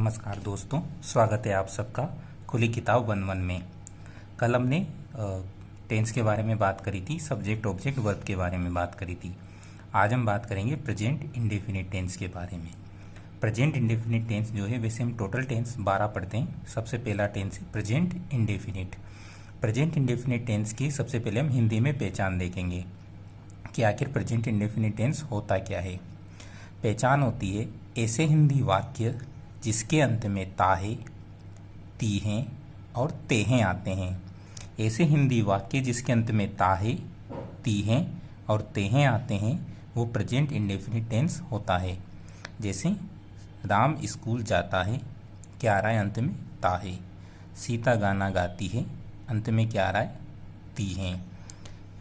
नमस्कार दोस्तों, स्वागत है आप सबका खुली किताब 1-1 में। कल हमने टेंस के बारे में बात करी थी, सब्जेक्ट ऑब्जेक्ट वर्ब के बारे में बात करी थी। आज हम बात करेंगे प्रेजेंट इंडेफिनिट टेंस के बारे में। प्रेजेंट इंडेफिनिट टेंस जो है, वैसे हम टोटल टेंस 12 पढ़ते हैं। सबसे पहला टेंस है present indefinite. Present indefinite tense की सबसे पहले हम हिंदी में पहचान देखेंगे कि आखिर प्रेजेंट इंडेफिनिट टेंस होता क्या है। पहचान होती है ऐसे हिंदी वाक्य जिसके अंत में ताहे, तीहें और तेहें आते हैं। ऐसे हिंदी वाक्य जिसके अंत में ताहे, तीहें और तेहें आते हैं वो प्रेजेंट इंडेफिनिट टेंस होता है। जैसे राम स्कूल जाता है, क्या आ रहा है अंत में ताहे। सीता गाना गाती है, अंत में क्या आ रहा है तीहें।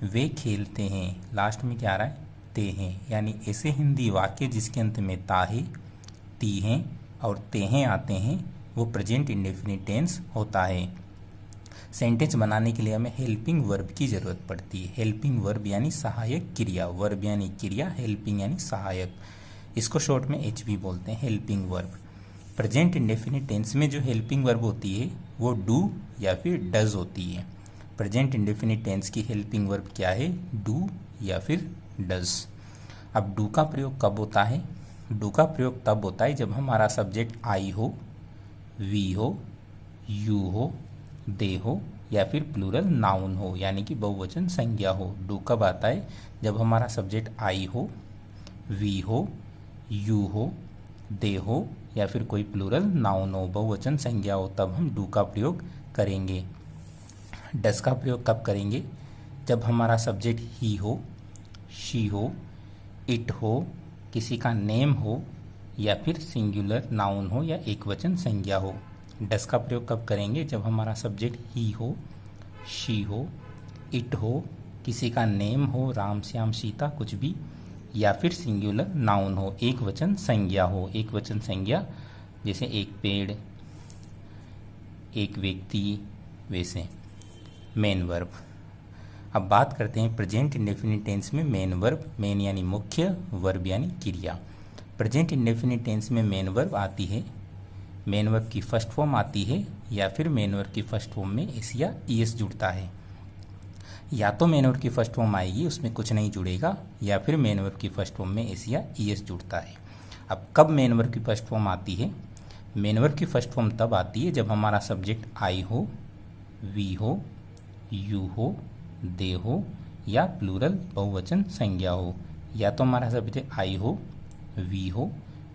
वे खेलते हैं, लास्ट में क्या आ रहा है तेहें। यानी ऐसे हिंदी वाक्य जिसके अंत में ताहे, तीहें और तेहें आते हैं वो प्रेजेंट इंडेफिनिट टेंस होता है। सेंटेंस बनाने के लिए हमें हेल्पिंग वर्ब की ज़रूरत पड़ती है। हेल्पिंग वर्ब यानी सहायक क्रिया, वर्ब यानी क्रिया, हेल्पिंग यानी सहायक। इसको शॉर्ट में HV बोलते हैं, helping verb. Present indefinite tense में जो हेल्पिंग वर्ब होती है वो डू या फिर डज होती है। प्रेजेंट इंडेफिनिट टेंस की हेल्पिंग वर्ब क्या है, डू या फिर डज। अब डू का प्रयोग कब होता है? डू का प्रयोग तब होता है जब हमारा सब्जेक्ट आई हो, वी हो, यू हो, दे हो या फिर प्लूरल नाउन हो, यानी कि बहुवचन संज्ञा हो। डू कब आता है? जब हमारा सब्जेक्ट आई हो, वी हो, यू हो, दे हो या फिर कोई प्लूरल नाउन हो, बहुवचन संज्ञा हो, तब हम डू का प्रयोग करेंगे। डज का प्रयोग कब करेंगे? जब हमारा सब्जेक्ट ही हो, शी हो, इट हो, किसी का नेम हो या फिर सिंगुलर नाउन हो या एकवचन संज्ञा हो। डज का प्रयोग कब करेंगे? जब हमारा सब्जेक्ट ही हो, शी हो, इट हो, किसी का नेम हो, राम श्याम सीता कुछ भी, या फिर सिंगुलर नाउन हो, एकवचन संज्ञा हो। एकवचन संज्ञा जैसे एक पेड़, एक व्यक्ति, वैसे मेन वर्ब। अब बात करते हैं प्रेजेंट इंडेफिनिट टेंस में मेन वर्ब। मेन यानी मुख्य, वर्ब यानी क्रिया। प्रेजेंट इंडेफिनिट टेंस में मेन वर्ब आती है, मेन वर्ब की फर्स्ट फॉर्म आती है या फिर मेन वर्ब की फर्स्ट फॉर्म में एस या ईएस जुड़ता है। या तो मेन वर्ब की फर्स्ट फॉर्म आएगी, उसमें कुछ नहीं जुड़ेगा, या फिर मेन वर्ब की फर्स्ट फॉर्म में एस या ईएस जुड़ता है। अब कब मेन वर्ब की फर्स्ट फॉर्म आती है? मेन वर्ब की फर्स्ट फॉर्म तब आती है जब हमारा सब्जेक्ट आई हो, वी हो, यू हो, दे हो या प्लूरल बहुवचन संज्ञा हो। या तो हमारा सब्जेक्ट आई हो, वी हो,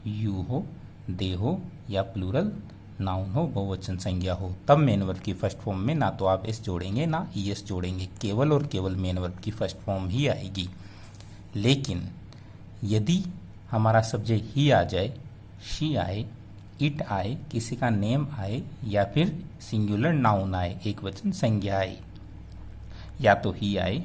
यू हो, दे हो या प्लूरल नाउन हो, बहुवचन संज्ञा हो, तब मेन वर्ब की फर्स्ट फॉर्म में ना तो आप एस जोड़ेंगे ना ईएस जोड़ेंगे, केवल और केवल मेन वर्ब की फर्स्ट फॉर्म ही आएगी। लेकिन यदि हमारा सब्जेक्ट ही आ जाए, शी आए, इट आए, किसी का नेम आए या फिर सिंगुलर नाउन आए, एकवचन संज्ञा आए, या तो ही आए,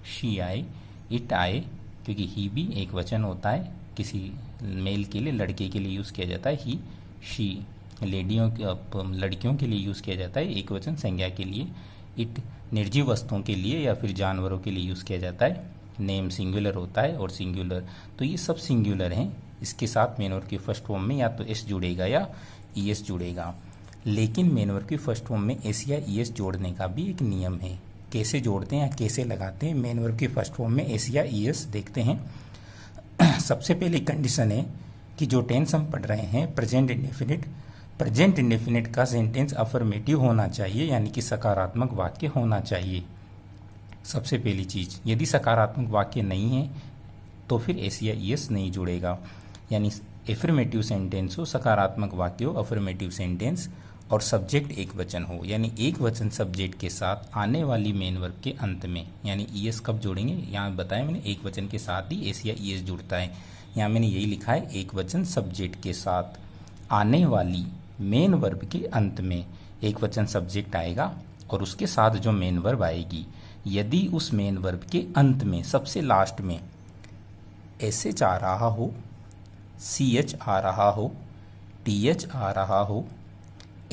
शी आए, इट आए, क्योंकि ही भी एक वचन होता है, किसी मेल के लिए, लड़के के लिए यूज़ किया जाता है ही, शी लड़कियों के लिए यूज़ किया जाता है एक वचन संज्ञा के लिए, इट निर्जीव वस्तुओं के लिए या फिर जानवरों के लिए यूज़ किया जाता है, नेम सिंगुलर होता है और सिंगुलर, तो ये सब सिंगुलर हैं। इसके साथ मेन वर्ब की फर्स्ट फॉर्म में या तो एस जुड़ेगा या ईएस जुड़ेगा। लेकिन मेन वर्ब की फर्स्ट फॉर्म में एस या ईएस जोड़ने का भी एक नियम है। कैसे जोड़ते हैं या कैसे लगाते हैं मेन वर्ब की फर्स्ट फॉर्म में एस या ईएस, देखते हैं। सबसे पहली कंडीशन है कि जो टेंस हम पढ़ रहे हैं प्रेजेंट इंडेफिनिट का सेंटेंस अफर्मेटिव होना चाहिए, यानी कि सकारात्मक वाक्य होना चाहिए। सबसे पहली चीज़, यदि सकारात्मक वाक्य नहीं है तो फिर एस या ईएस नहीं जुड़ेगा। यानी एफर्मेटिव सेंटेंस हो, सकारात्मक वाक्य हो, अफर्मेटिव सेंटेंस, और सब्जेक्ट एक वचन हो, यानी एक वचन सब्जेक्ट के साथ आने वाली मेन वर्ब के अंत में, यानी ईएस कब जोड़ेंगे? यहाँ बताया मैंने, एक वचन के साथ ही एस या ईएस जुड़ता है। यहाँ मैंने यही लिखा है, एक वचन सब्जेक्ट के साथ आने वाली मेन वर्ब के अंत में एक वचन सब्जेक्ट आएगा और उसके साथ जो मेन वर्ब आएगी, यदि उस मेन वर्ब के अंत में सबसे लास्ट में SH आ रहा हो, CH आ रहा हो, TH आ रहा हो,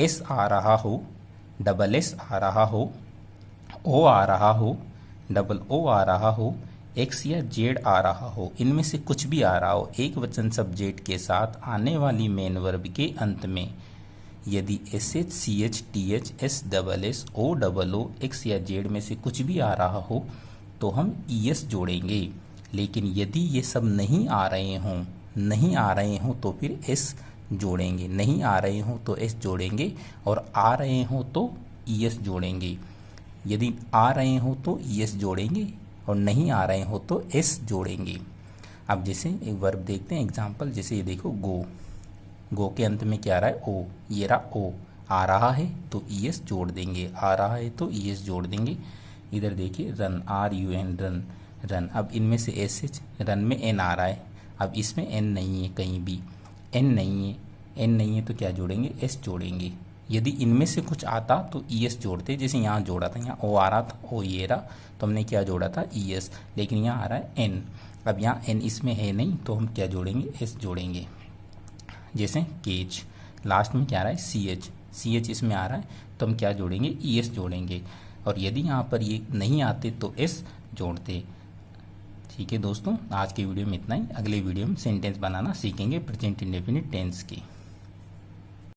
S आ रहा हो, डबल S आ रहा हो, O आ रहा हो, डबल O आ रहा हो, X या Z आ रहा हो, इनमें से कुछ भी आ रहा हो, एक वचन सब्जेक्ट के साथ आने वाली मेन वर्ब के अंत में यदि SH CH TH SSS OOO X या Z में से कुछ भी आ रहा हो तो हम ES जोड़ेंगे। लेकिन यदि ये सब नहीं आ रहे हों तो फिर S जोड़ेंगे। नहीं आ रहे हों तो S जोड़ेंगे और आ रहे हों तो ES जोड़ेंगे। यदि आ रहे हों तो ES जोड़ेंगे और नहीं आ रहे हों तो S जोड़ेंगे। अब जैसे एक वर्ब देखते हैं एग्जाम्पल, जैसे ये देखो गो के अंत में क्या आ रहा है ओ, ये रहा ओ, आ रहा है तो ES जोड़ देंगे, आ रहा है तो ES जोड़ देंगे। इधर देखिए रन RUN रन, अब इनमें से SH, रन में N आ रहा है, अब इसमें N नहीं है, कहीं भी N नहीं है तो क्या जोड़ेंगे S जोड़ेंगे। यदि इनमें से कुछ आता तो ES जोड़ते, जैसे यहाँ जोड़ा था, यहाँ O आ रहा था, O ये रहा तो हमने क्या जोड़ा था ES, लेकिन यहाँ आ रहा है N, अब यहाँ N इसमें है नहीं तो हम क्या जोड़ेंगे S जोड़ेंगे। जैसे केज, लास्ट में क्या आ रहा है CH इसमें आ रहा है तो हम क्या जोड़ेंगे ES जोड़ेंगे, और यदि यहाँ पर ये नहीं आते तो S जोड़ते। ठीक है दोस्तों, आज के वीडियो में इतना ही। अगले वीडियो में सेंटेंस बनाना सीखेंगे प्रेजेंट इंडेफिनिट टेंस की।